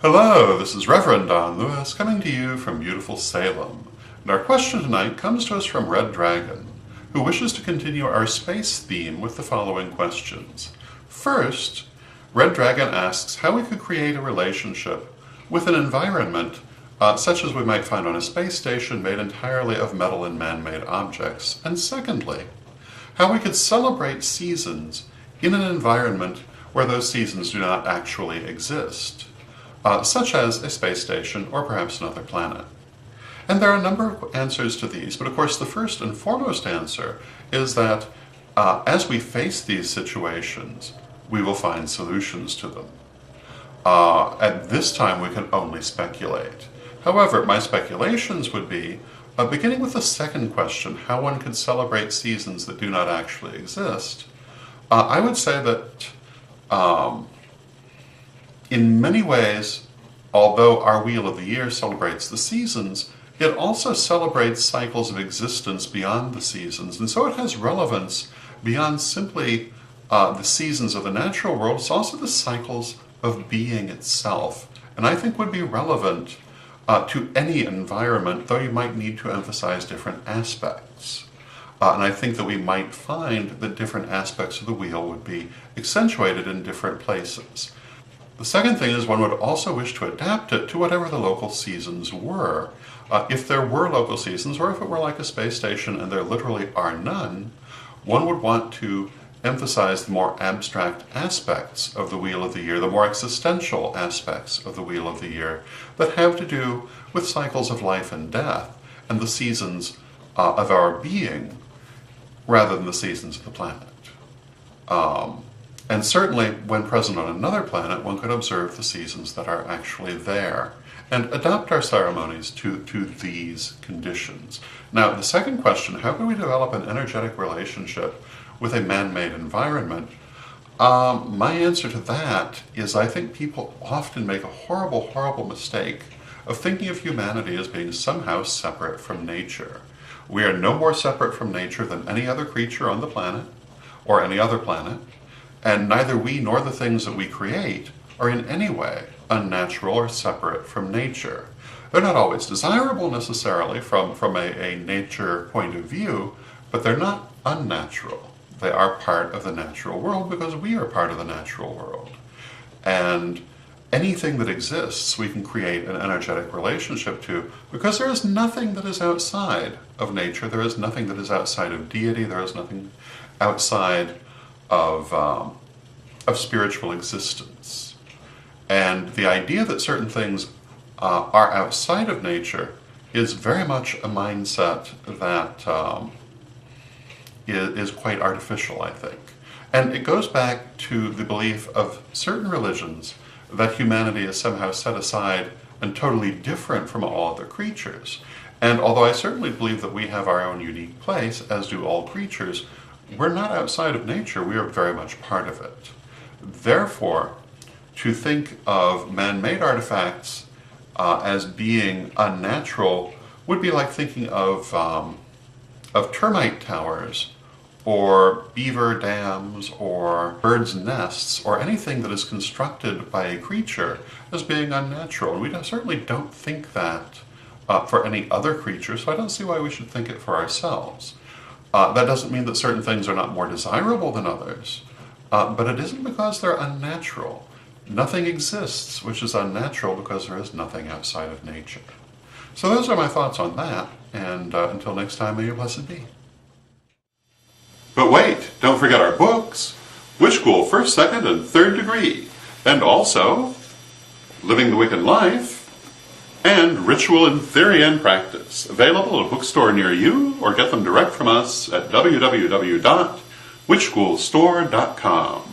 Hello, this is Reverend Don Lewis coming to you from beautiful Salem. And our question tonight comes to us from Red Dragon, who wishes to continue our space theme with the following questions. First, Red Dragon asks how we could create a relationship with an environment such as we might find on a space station made entirely of metal and man-made objects. And secondly, how we could celebrate seasons in an environment where those seasons do not actually exist. Such as a space station or perhaps another planet. And there are a number of answers to these, but of course the first and foremost answer is that as we face these situations, we will find solutions to them. At this time we can only speculate. However, my speculations would be, beginning with the second question, how one could celebrate seasons that do not actually exist, I would say that in many ways, although our Wheel of the Year celebrates the seasons, it also celebrates cycles of existence beyond the seasons, and so it has relevance beyond simply the seasons of the natural world. It's also the cycles of being itself, and I think would be relevant to any environment, though you might need to emphasize different aspects. And I think that we might find that different aspects of the wheel would be accentuated in different places. The second thing is one would also wish to adapt it to whatever the local seasons were. If there were local seasons, or if it were like a space station and there literally are none, one would want to emphasize the more abstract aspects of the Wheel of the Year, the more existential aspects of the Wheel of the Year that have to do with cycles of life and death and the seasons of our being rather than the seasons of the planet. And certainly, when present on another planet, one could observe the seasons that are actually there and adapt our ceremonies to these conditions. Now, the second question, how can we develop an energetic relationship with a man-made environment? My answer to that is I think people often make a horrible, horrible mistake of thinking of humanity as being somehow separate from nature. We are no more separate from nature than any other creature on the planet or any other planet. And neither we nor the things that we create are in any way unnatural or separate from nature. They're not always desirable necessarily from a nature point of view, but they're not unnatural. They are part of the natural world because we are part of the natural world. And anything that exists we can create an energetic relationship to because there is nothing that is outside of nature. There is nothing that is outside of deity. There is nothing outside of spiritual existence. And the idea that certain things are outside of nature is very much a mindset that is quite artificial, I think. And it goes back to the belief of certain religions that humanity is somehow set aside and totally different from all other creatures. And although I certainly believe that we have our own unique place, as do all creatures, we're not outside of nature, we are very much part of it. Therefore, to think of man-made artifacts as being unnatural would be like thinking of termite towers, or beaver dams, or birds' nests, or anything that is constructed by a creature as being unnatural. And we certainly don't think that for any other creature, so I don't see why we should think it for ourselves. That doesn't mean that certain things are not more desirable than others, but it isn't because they're unnatural. Nothing exists which is unnatural because there is nothing outside of nature. So those are my thoughts on that, and until next time, may you blessed be. But wait, don't forget our books, Witch School First, Second, and Third Degree, and also Living the Wiccan Life, and Ritual in Theory and Practice, available at a bookstore near you, or get them direct from us at www.witchschoolstore.com.